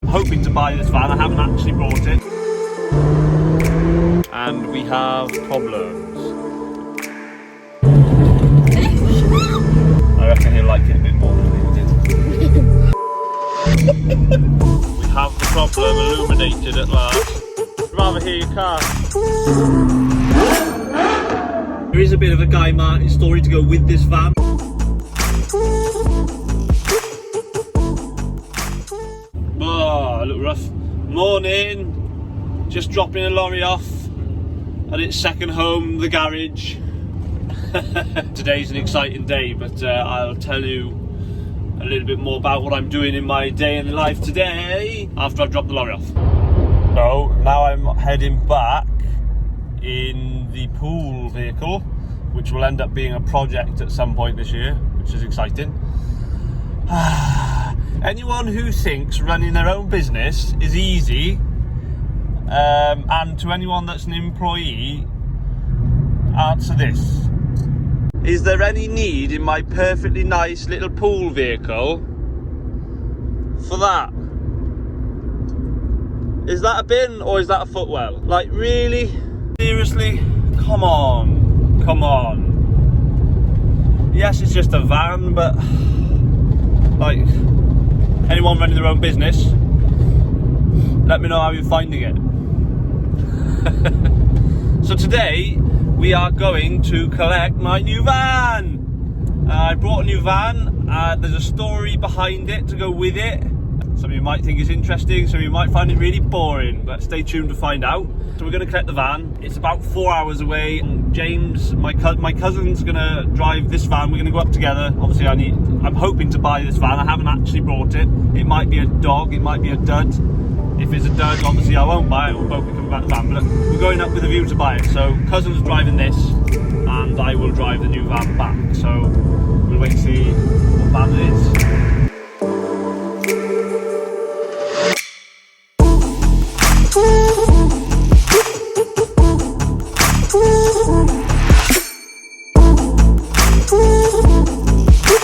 hoping to buy this van. I haven't actually bought it. And we have problems. I reckon he'll like it a bit more than we did. We have the problem illuminated at last. I'd rather hear your car. There is a bit of a Guy Martin story to go with this van. Oh, look rough. Morning. Just dropping a lorry off at its second home, the garage. Today's an exciting day, but I'll tell you a little bit more about what I'm doing in my day in life today after I've dropped the lorry off. So now I'm heading back in the pool vehicle, which will end up being a project at some point this year, which is exciting. Anyone who thinks running their own business is easy, and to anyone that's an employee, answer this. Is there any need in my perfectly nice little pool vehicle for that? Is that a bin or is that a footwell? Like, really? Seriously? Come on. Come on. Yes, it's just a van, but like, anyone running their own business, let me know how you're finding it. So today we are going to collect my new van. I brought a new van. There's a story behind it to go with it. Some of you might think it's interesting, some of you might find it really boring, but stay tuned to find out. So we're going to collect the van. It's about 4 hours away. James, my cousin's going to drive this van. We're going to go up together. Obviously I'm hoping to buy this van. I haven't actually bought it. It might be a dog, it might be a dud. If it's a dud, obviously I won't buy it. We'll both be coming back to the van. But we're going up with a view to buy it. So cousin's driving this, and I will drive the new van back. So we'll wait and see what van it is.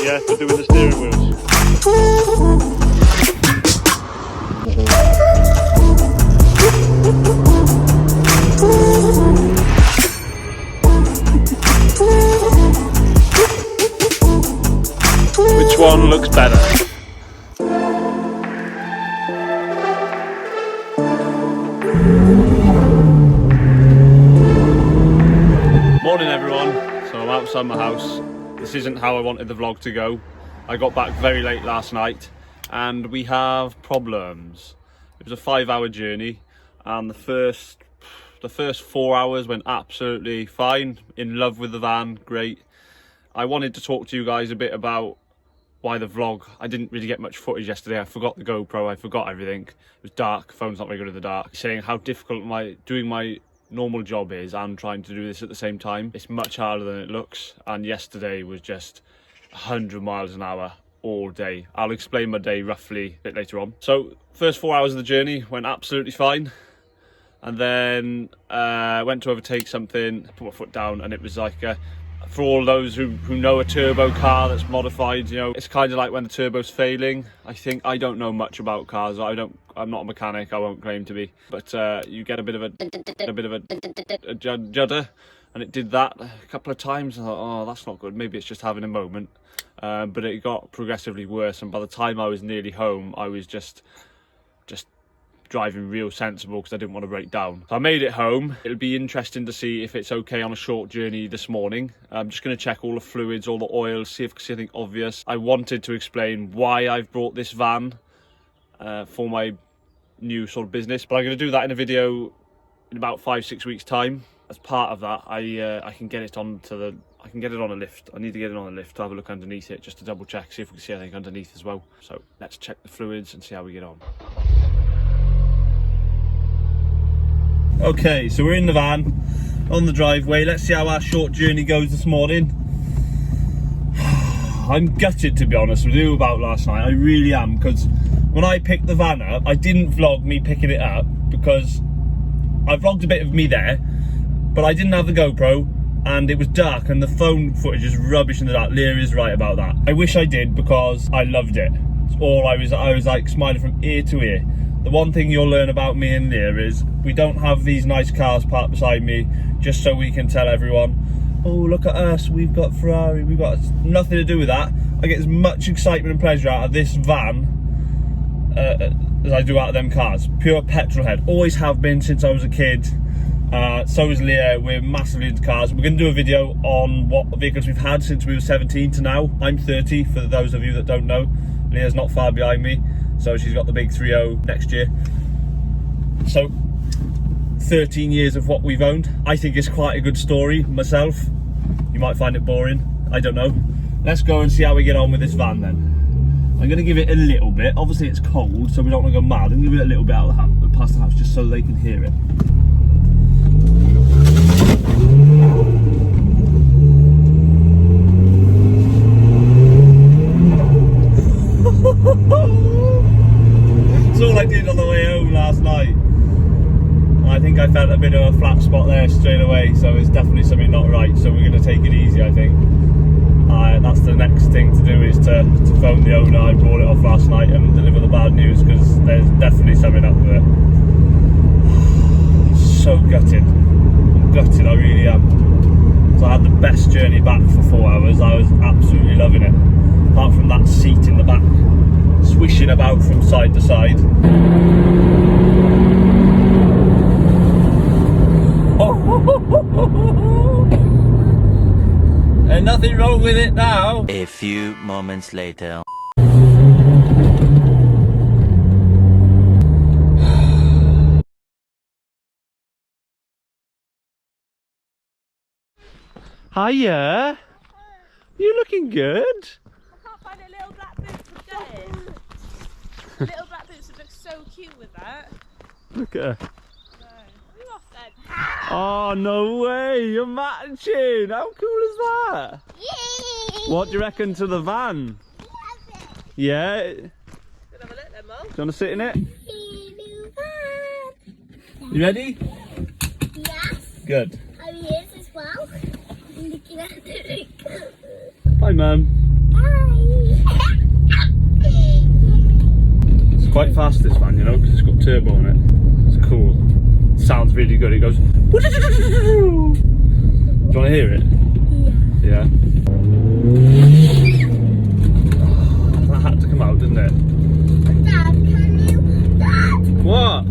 Yes, we're doing the steering wheels. Which one looks better? Morning everyone. So I'm outside my house. This isn't how I wanted the vlog to go. I got back very late last night and we have problems. It was a 5-hour journey and the first 4 hours went absolutely fine. In love with the van, great. I wanted to talk to you guys a bit about why the vlog. I didn't really get much footage yesterday. I forgot the GoPro, I forgot everything. It was dark, phone's not very good in the dark. Saying how difficult doing my normal job is and trying to do this at the same time. It's much harder than it looks, and yesterday was just 100 miles an hour all day. I'll explain my day roughly a bit later on. So first 4 hours of the journey went absolutely fine, and then went to overtake something, put my foot down, and it was like for all those who know a turbo car that's modified, you know, it's kind of like when the turbo's failing. I don't know much about cars. I'm not a mechanic, I won't claim to be, but you get a bit of a judder, and it did that a couple of times. I thought, oh, that's not good, maybe it's just having a moment, but it got progressively worse, and by the time I was nearly home I was just driving real sensible because I didn't want to break down. So I made it home. It'll be interesting to see if it's okay on a short journey this morning. I'm just going to check all the fluids, all the oils, see if I can see anything obvious. I wanted to explain why I've brought this van for my new sort of business, but I'm going to do that in a video in about 5-6 weeks time. As part of that, I can get it on a lift. I need to get it on a lift to have a look underneath it, just to double check, see if we can see anything underneath as well. So let's check the fluids and see how we get on. Okay, so we're in the van, on the driveway. Let's see how our short journey goes this morning. I'm gutted, to be honest with you, about last night. I really am, because when I picked the van up, I didn't vlog me picking it up because I vlogged a bit of me there, but I didn't have the GoPro and it was dark and the phone footage is rubbish in the dark. Leah is right about that. I wish I did because I loved it. It's all I was like smiling from ear to ear. The one thing you'll learn about me and Leah is we don't have these nice cars parked beside me just so we can tell everyone, oh, look at us, we've got Ferrari, we've got nothing to do with that. I get as much excitement and pleasure out of this van as I do out of them cars. Pure petrol head, always have been since I was a kid. So is Leah. We're massively into cars. We're going to do a video on what vehicles we've had since we were 17 to now. I'm 30, for those of you that don't know. Leah's not far behind me, so she's got the big 3-0 next year. So 13 years of what we've owned. I think it's quite a good story myself. You might find it boring, I don't know. Let's go and see how we get on with this van then. I'm going to give it a little bit. Obviously it's cold, so we don't want to go mad. I'm going to give it a little bit out of the house, past the house, just so they can hear it. That's all I did on the way home last night. I think I felt a bit of a flat spot there straight away, so it's definitely something not right, so we're going to take it easy, I think. That's the next thing to do, is to phone the owner. I brought it off last night and deliver the bad news, because there's definitely something up with it. So gutted. I'm gutted, I really am. So I had the best journey back for 4 hours. I was absolutely loving it. Apart from that seat in the back, swishing about from side to side. And nothing wrong with it now. A few moments later. Hiya. You looking good? I can't find a little black boot for going. Little black boots would look so cute with that. Look at her. No. You off then. Oh, no way. You're matching. How cool is that? What do you reckon to the van? Yeah? Gonna have a look then, Mum. Do you want to sit in it? You ready? Yes. Good. I'm here as well. I'm looking at the Bye, Mum. Bye. It's quite fast, this van, you know, because it's got turbo on it. It's cool. Sounds really good. It goes. Do you want to hear it? Yeah. Yeah. That had to come out, didn't it? Dad, can you? Dad! What?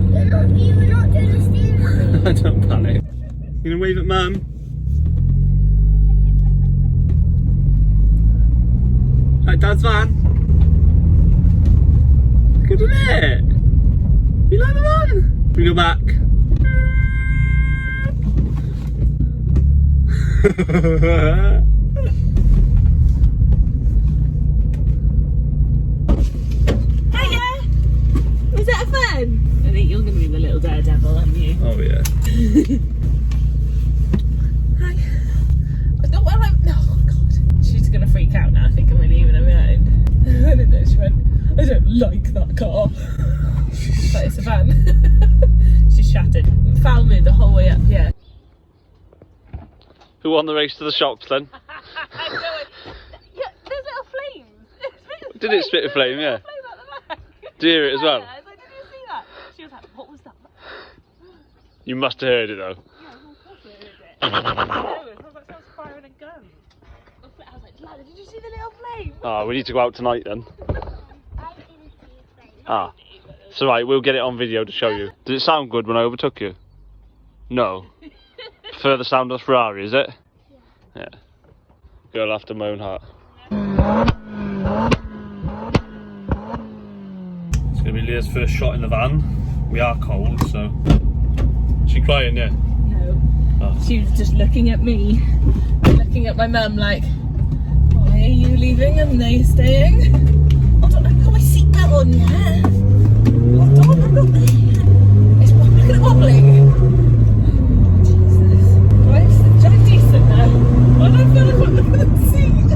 You were not doing the steering. I don't panic. You gonna wave at Mum? Right, Dad's van. Good, isn't it? You like the van? We go back. Hiya! Was that fun? I think you're going to be the little daredevil, aren't you? Oh yeah. Hi. I don't want to. Oh God. She's going to freak out now. I think I'm leaving her behind. I didn't know she went, I don't like that car. But it's a van. She's shattered. Foul mood the whole way up here. Who won the race to the shops then? Yeah, there's little flames. Did it spit a flame? Yeah. Flame at the back. Do you hear it as well? Yeah, I was like, did you see that? She was like, what was that? You must have heard it though. Yeah, of course I heard it. I know, it sounds like someone's firing a gun. I was like, Lada, did you see the little flame? Ah, we need to go out tonight then. I didn't see a thing. Ah, it's alright, we'll get it on video to show you. Did it sound good when I overtook you? No. Prefer the sound of the Ferrari, is it? Yeah. Girl after my own heart. It's going to be Leah's first shot in the van. We are cold, so... Is she crying, yeah? No. Oh. She was just looking at me, looking at my mum like, why are you leaving and they staying? Hold on, I've got my seatbelt on yet. Hold on, I'm not there. It's wobbling. Jesus. Life's decent now. Why do I feel like I'm looking at the seat?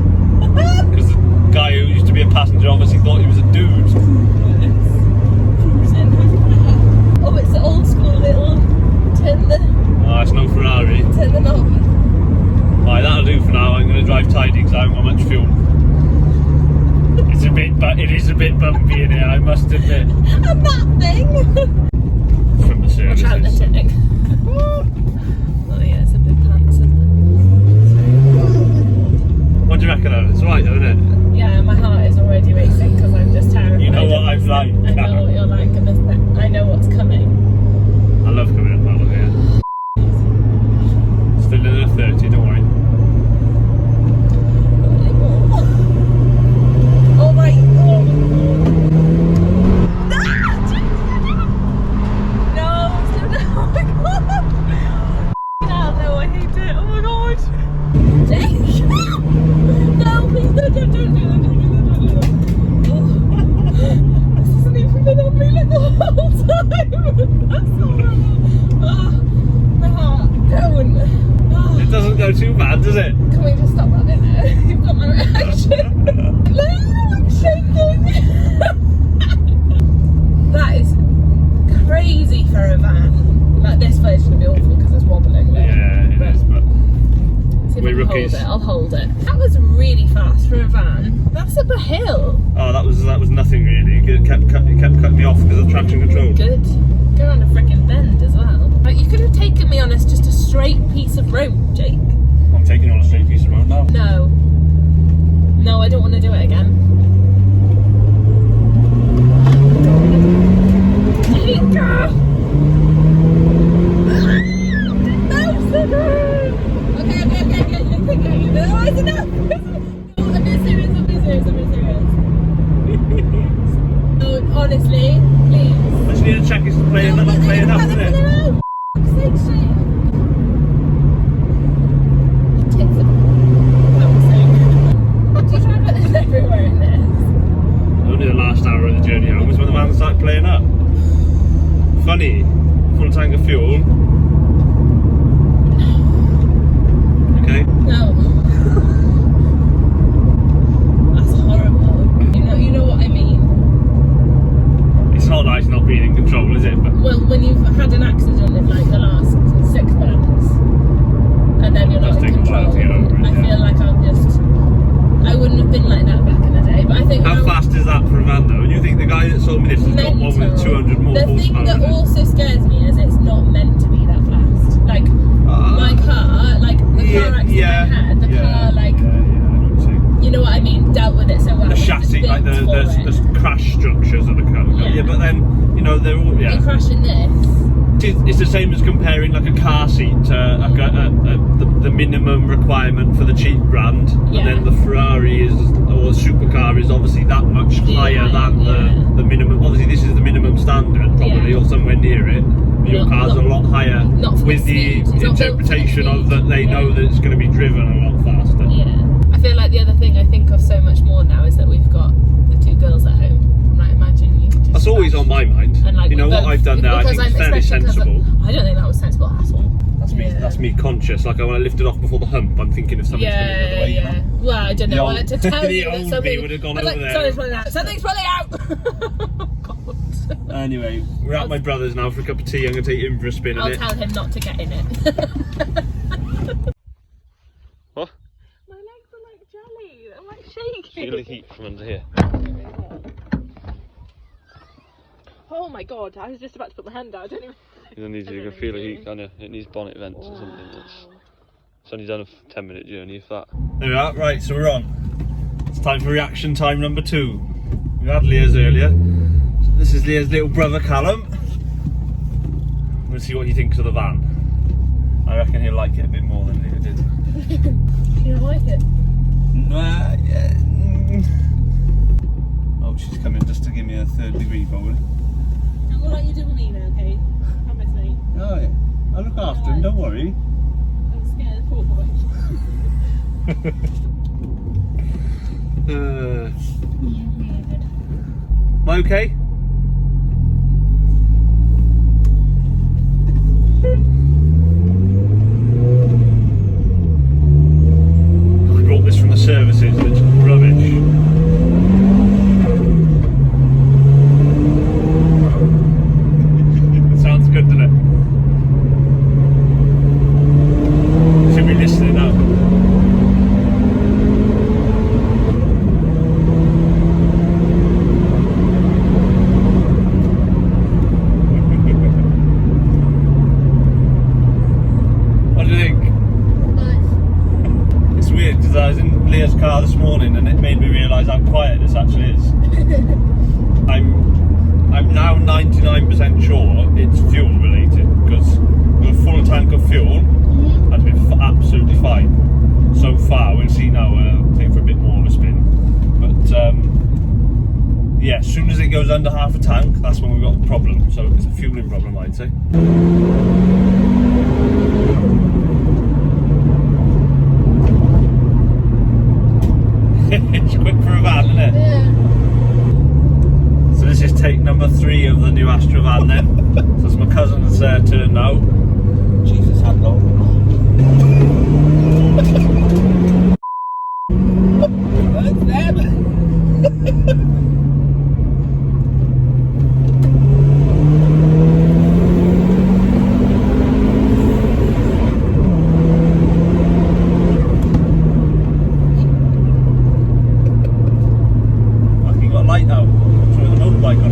Because the guy who used to be a passenger obviously thought he was a dude. Cruising. Oh, it's the old school little turn the... Ah, it's no Ferrari. Turn the knob. Right, that'll do for now. I'm going to drive tidy because I haven't got much fuel. It's a bit, but it is a bit bumpy in here, I must admit. And that thing! whole time. That's horrible. Oh, my heart. Don't. Oh. It doesn't go too bad, does it? Can we just stop that in there? You've got my reaction. I'm shaking. That is crazy for a van. Like this footage is going to be awful because it's wobbling. Yeah, it is, but see if we're I can rookies. I'll hold it. That was really fast for a van. That's up a hill. Oh, that was nothing really. It kept cutting me off because of traction control. Good. Go around a freaking bend as well. Like you could have taken me on as just a straight piece of road, Jake. I'm taking you on a straight piece of road now. No. No, I don't want to do it again. Jake! Okay. No, it's enough. I'm being serious. No, honestly, please. I just need to check it's playing up, isn't it? For fuck's sake, shit. Tits are... fuck's sake. Do you try and put this everywhere in this? Only the last hour of the journey home was when the van started playing up. Funny. Full tank of fuel. Okay. No. That's horrible. You know what I mean? It's not nice not being in control, is it? But Well, when you've had an accident in like the last 6 months, and then you're not Does in take a while control, to get over it, I yeah. feel like I wouldn't have been like that back in the day. But I think how now, fast is that for a van though? And you think the guy that sold me this has got one with 200 more The horsepower thing that in it? also scares me is it's not meant to be that fast. Like my car, like the car accident I had, the car like I know what you're saying. you know what I mean, dealt with it so well. The chassis, like the crash structures of the car. Yeah. But then, you know, they're all, You crash in this. It's the same as comparing like a car seat to like the minimum requirement for the cheap brand, Yeah. and then the Ferrari is, or supercar is obviously that much higher than the minimum. Obviously, this is the minimum standard, probably, or somewhere near it. Your car's a lot higher not for with the the speed. It's not built for the interpretation of speed. that they know that it's going to be driven a lot faster. Yeah. I feel like the other thing I think of so much more now is that we've got the 2 girls at home. And I imagine you could just That's always crash. on my mind. And like you know what I've done there, I think it's fairly sensible. I don't think that was sensible at all. That's me conscious. Like when I lift it off before the hump, I'm thinking if something's coming the other way. You know? Well, I don't know. I had to tell the you that old me something would have gone I was over like, there. Something's running out. God. Anyway, we're at my brother's now for a cup of tea. I'm going to take him for a spin in I'll it. tell him not to get in it. What? My legs are like jelly. I'm like shaking. Feel the heat from under here. Oh my god, I was just about to put my hand out. I don't even... You don't need to, you can feel the heat, can you? It needs bonnet vents or something. It's only done a 10-minute journey, if that. There we are, right, so we're on. It's time for reaction time number 2. We had Leah's earlier. So this is Leah's little brother, Callum. We'll see what he thinks of the van. I reckon he'll like it a bit more than Leah did. You don't like it? Yeah. Oh, she's coming just to give me a 3rd degree, probably. I'll go like you do with me now, okay? Promise me. Oh, yeah. I'll look after him, don't worry. I'm scared, poor boy. Am I okay? I brought this from the services and it's rubbish. It sounds good, doesn't it? Should be listening now. What do you think? It's weird because I was in Leah's car this morning and it made me realise how quiet this actually is. I'm now 99% sure it's fuel related because with a full tank of fuel, I'd been absolutely fine. So far, we'll see now. Take for a bit more of a spin, but yeah, as soon as it goes under half a tank, that's when we've got a problem. So it's a fueling problem, I'd say. It's quick for a van, isn't it? Yeah. So this is take number 3 of the new Astra van on then. So it's my cousin's turn now. Jesus, how long? That's them. Fucking got light out. Throwing the motorbike on.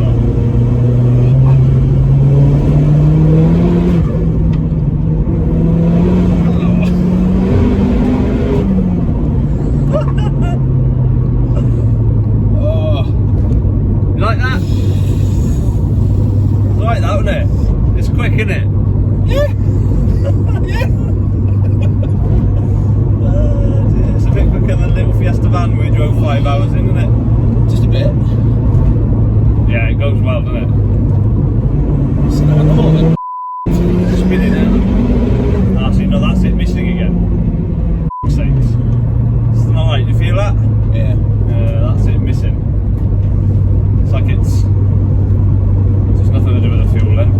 You like that? It's like that, isn't it? It's quick, isn't it? Yeah. Yeah. It's a bit quicker than the little Fiesta van we drove 5 hours in, isn't it? Just a bit. Yeah, it goes well, doesn't it? Slow at the moment. Spinning it. Ah, see, no, that's it, missing again. Sakes. It's not right, do you feel that? Yeah. That's it, missing. It's like it's nothing to do with the fuel then.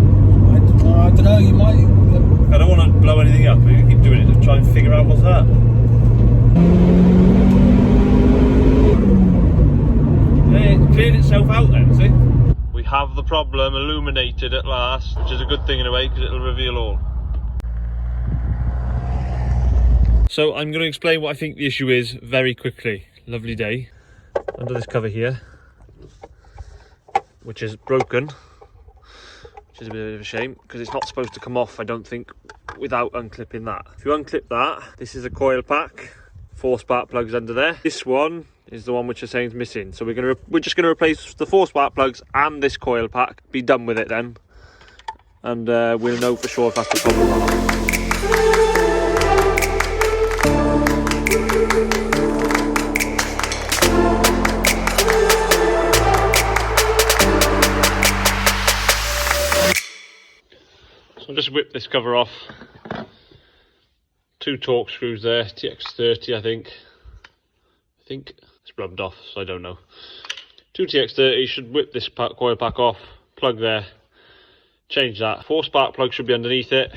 I don't know, you might. I don't want to blow anything up, you keep doing it to try and figure out what's that. It cleared itself out then, see? We have the problem illuminated at last, which is a good thing in a way because it'll reveal all. So I'm going to explain what I think the issue is very quickly. Lovely day. Under this cover here, which is broken, which is a bit of a shame because it's not supposed to come off, I don't think, without unclipping that. If you unclip that, this is a coil pack, 4 spark plugs under there. This one is the one which is saying is missing, so we're just going to replace the 4 spark plugs and this coil pack, be done with it then, and we'll know for sure if that's the problem or not. So I'll just whip this cover off. 2 torque screws there, TX30 I think. It's rubbed off, so I don't know. 2 TX30, should whip this coil pack off, plug there, change that. 4 spark plugs should be underneath it.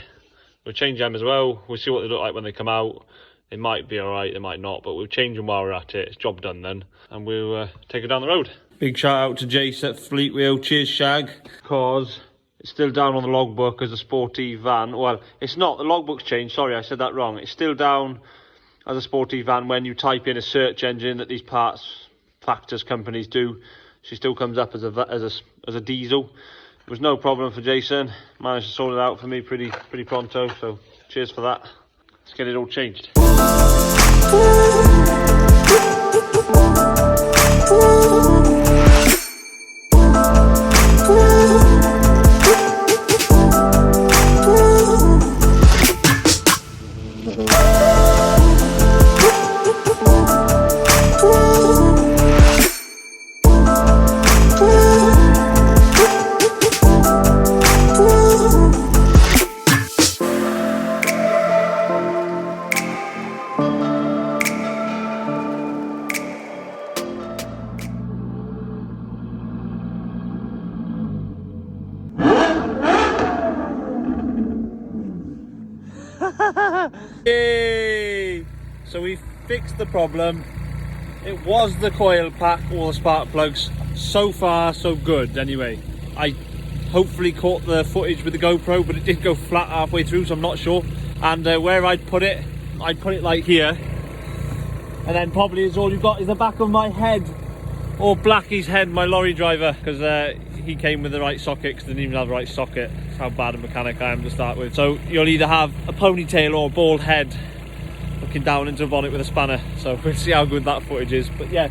We'll change them as well. We'll see what they look like when they come out. They might be alright, they might not, but we'll change them while we're at it. It's job done then, and we'll take it down the road. Big shout out to Jace at Fleet Wheel. Cheers, Shag. Because it's still down on the logbook as a sporty van. Well, it's not. The logbook's changed. Sorry, I said that wrong. It's still down as a sporty van when you type in a search engine that these parts factors companies do. She still comes up as a diesel. It was no problem for Jason. Managed to sort it out for me pretty pronto. So cheers for that. Let's get it all changed. Yay! So we fixed the problem. It was the coil pack or the spark plugs. So far so good anyway. I hopefully caught the footage with the GoPro, but it did go flat halfway through, so I'm not sure. And where I'd put it like here, and then probably is all you've got is the back of my head, or Blackie's head, my lorry driver, because he came with the right socket because they didn't even have the right socket. That's how bad a mechanic I am to start with. So you'll either have a ponytail or a bald head looking down into a bonnet with a spanner. So we'll see how good that footage is. But yeah,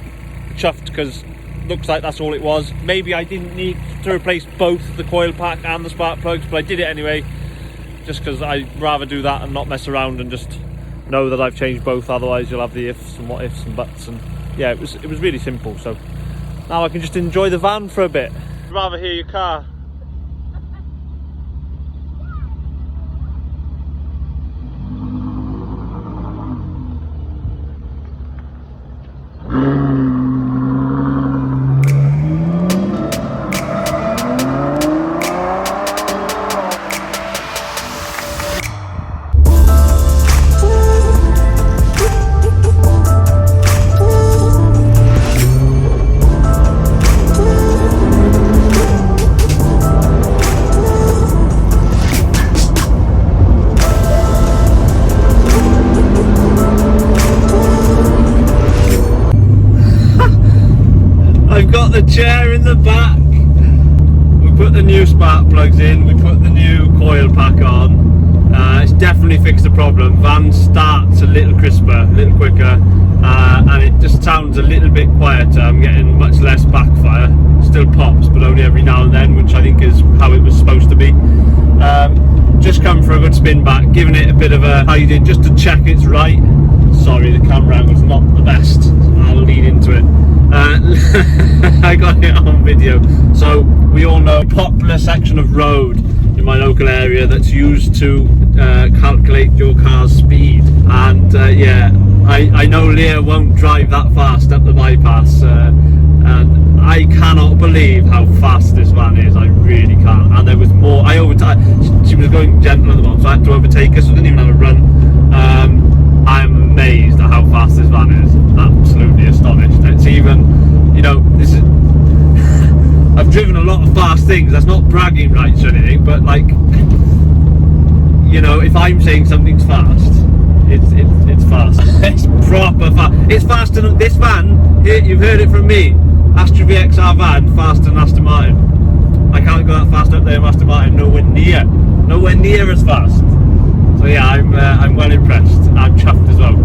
chuffed because looks like that's all it was. Maybe I didn't need to replace both the coil pack and the spark plugs, but I did it anyway, just because I'd rather do that and not mess around and just know that I've changed both. Otherwise you'll have the ifs and what ifs and buts, and yeah, it was really simple. So now I can just enjoy the van for a bit. I'd rather hear your car. the chair in the back. We put the new spark plugs in, we put the new coil pack on. It's definitely fixed the problem. Van starts a little crisper, a little quicker, and it just sounds a little bit quieter. I'm getting much less backfire. Still pops, but only every now and then, which I think is how it was supposed to be. Just come for a good spin back, giving it a bit of a how you did, just to check it's right. Sorry, the camera angle's not the best. I'll lean into it. I got it on video. So we all know a popular section of road in my local area that's used to calculate your car's speed, and yeah, I know Leah won't drive that fast up the bypass, and I cannot believe how fast this van is. I really can't. And there was more. She was going gentle at the moment, so I had to overtake her, so I didn't even have a run. I'm amazed at how fast this van is. Absolutely astonished. It's even, you know, this is. I've driven a lot of fast things. That's not bragging rights or anything, but like, you know, if I'm saying something's fast, it's fast. It's proper fast. It's faster than this van. Here, you've heard it from me. Astra VXR van faster than Aston Martin. I can't go that fast up there in Aston Martin. Nowhere near as fast. So yeah, I'm well impressed. I'm chuffed as well.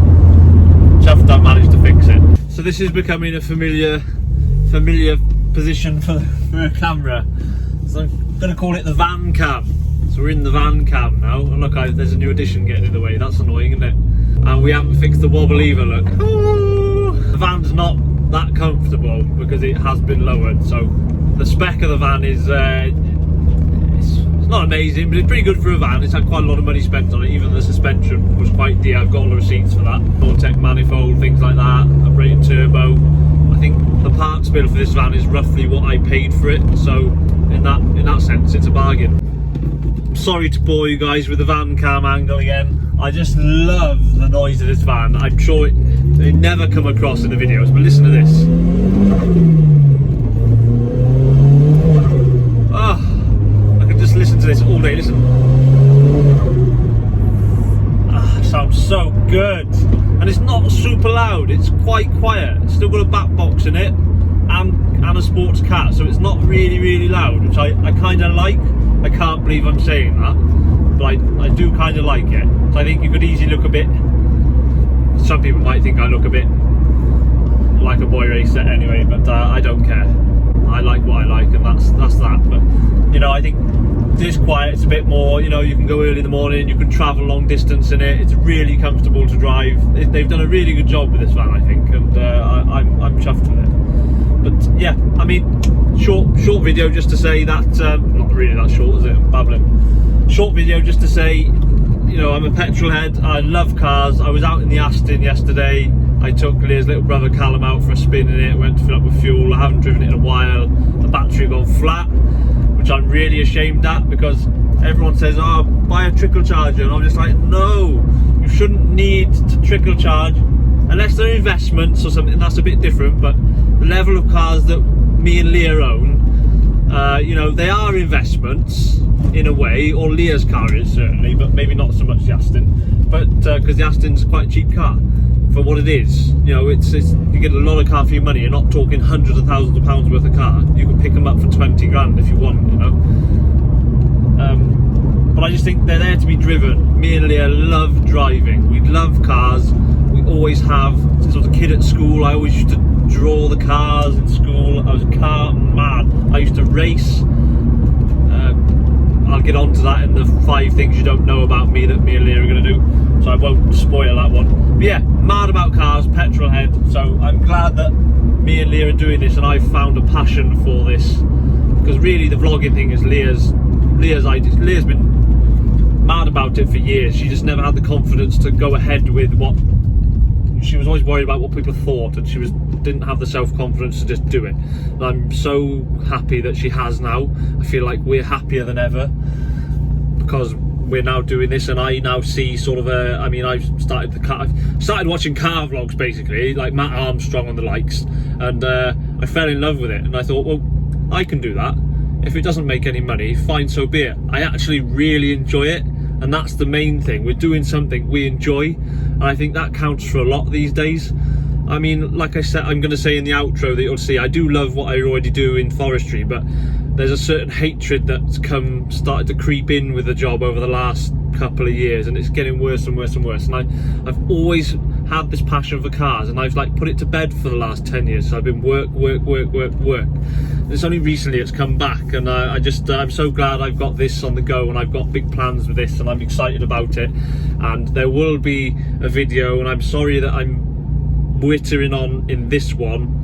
Chuffed I managed to fix it. So this is becoming a familiar position for a camera. So I'm going to call it the van cam. So we're in the van cam now. And look, there's a new addition getting in the way. That's annoying, isn't it? And we haven't fixed the wobble either, look. Oh, the van's not that comfortable because it has been lowered. So the spec of the van is it's not amazing, but it's pretty good for a van. It's had quite a lot of money spent on it. Even the suspension was quite dear. I've got all the receipts for that. Vortex manifold, things like that. Operating turbo. I think the parts bill for this van is roughly what I paid for it. So in that sense, it's a bargain. Sorry to bore you guys with the van cam angle again. I just love the noise of this van. I'm sure they never come across in the videos, but listen to this. Oh, I could just listen to this all day. Listen. Sounds so good. And it's not super loud. It's quite quiet. It's still got a back box in it and a sports cat, so it's not really loud, which I kind of like. I can't believe I'm saying that, but I do kind of like it. So I think you could easily look a bit, some people might think I look a bit like a boy racer anyway, but I don't care. I like what I like, and that's that. But you know, I think this quiet, it's a bit more, you know, you can go early in the morning, you can travel long distance in it. It's really comfortable to drive. They've done a really good job with this van, I think, and I'm chuffed with it. But yeah, I mean, short video just to say that, not really that short, is it? I'm babbling. Short video just to say, you know, I'm a petrol head. I love cars. I was out in the Aston yesterday. I took Leah's little brother Callum out for a spin in it, went to fill up with fuel. I haven't driven it in a while. The battery gone flat, which I'm really ashamed at, because everyone says, oh, buy a trickle charger, and I'm just like, no, you shouldn't need to trickle charge unless they're investments or something. That's a bit different, but the level of cars that me and Leah own, you know, they are investments in a way, or Leah's car is certainly, but maybe not so much the Aston, but because the Aston's quite a cheap car for what it is. You know, it's you get a lot of car for your money. You're not talking hundreds of thousands of pounds worth of car. You can pick them up for 20 grand if you want, you know. But I just think they're there to be driven. Me and Leah love driving. We love cars. We always have. Since I was a kid at school, I always used to draw the cars in school. I was car mad. I used to race. I'll get on to that in the 5 things you don't know about me that me and Leah are going to do, so I won't spoil that one. But yeah, mad about cars, petrol head. So I'm glad that me and Leah are doing this, and I've found a passion for this, because really the vlogging thing is Leah's idea. Leah's been mad about it for years. She just never had the confidence to go ahead with what she was always worried about, what people thought, and she didn't have the self-confidence to just do it. And I'm so happy that she has now. I feel like we're happier than ever because we're now doing this, and I now see sort of I mean, I've started watching car vlogs basically, like Matt Armstrong and the likes, and I fell in love with it, and I thought, well, I can do that. If it doesn't make any money, fine, so be it. I actually really enjoy it, and that's the main thing. We're doing something we enjoy, and I think that counts for a lot these days. I mean, like I said, I'm going to say in the outro that you'll see, I do love what I already do in forestry, but there's a certain hatred that's started to creep in with the job over the last couple of years, and it's getting worse and worse and worse. And I've always had this passion for cars, and I've like put it to bed for the last 10 years. So I've been work. It's only recently it's come back, and I'm so glad I've got this on the go, and I've got big plans with this, and I'm excited about it. And there will be a video, and I'm sorry that I'm wittering on in this one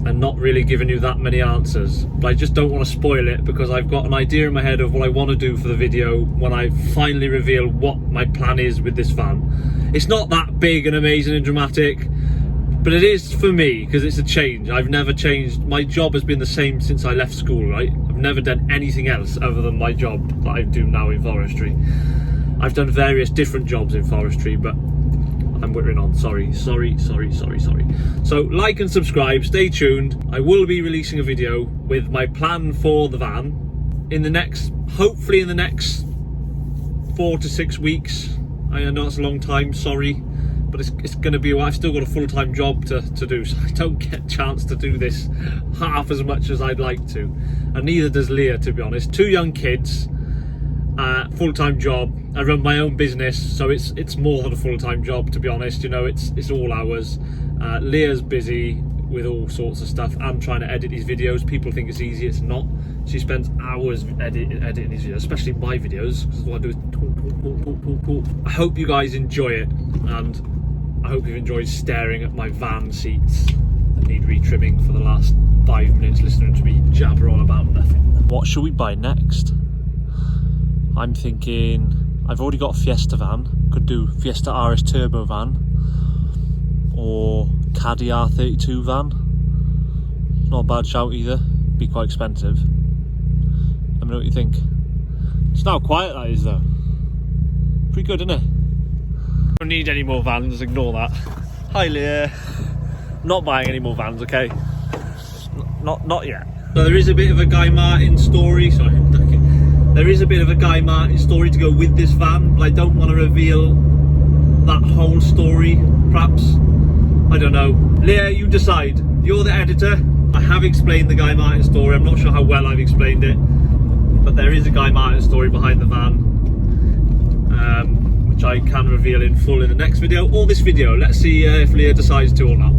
and not really giving you that many answers, but I just don't want to spoil it, because I've got an idea in my head of what I want to do for the video when I finally reveal what my plan is with this van. It's not that big and amazing and dramatic, but it is for me, because it's a change. I've never changed. My job has been the same since I left school, right? I've never done anything else other than my job that I do now in forestry. I've done various different jobs in forestry, but I'm wittering on. Sorry. So like and subscribe, stay tuned. I will be releasing a video with my plan for the van in the next, hopefully in the next 4 to 6 weeks. I know it's a long time, sorry, but it's going to be, I've still got a full-time job to do, so I don't get a chance to do this half as much as I'd like to, and neither does Leah, to be honest. 2 young kids, full-time job. I run my own business, so it's more than a full-time job, to be honest. You know, it's all hours. Leah's busy with all sorts of stuff and trying to edit these videos. People think it's easy, it's not. She spends hours editing these videos, especially my videos, because all I do is talk. I hope you guys enjoy it, and I hope you've enjoyed staring at my van seats that need retrimming for the last 5 minutes, listening to me jabber on about nothing. What should we buy next? I'm thinking, I've already got a Fiesta van, could do Fiesta RS Turbo van, or Caddy R32 van. Not a bad shout either, be quite expensive. Let me know what you think. It's now quiet, that is, though. Pretty good, isn't it? Don't need any more vans, ignore that. Hi Leah. Not buying any more vans, okay? Not yet. So there is a bit of a Guy Martin story, sorry. There is a bit of a Guy Martin story to go with this van, but I don't want to reveal that whole story, perhaps. I don't know. Leah, you decide. You're the editor. I have explained the Guy Martin story. I'm not sure how well I've explained it, but there is a Guy Martin story behind the van, which I can reveal in full in the next video, or this video. Let's see if Leah decides to or not.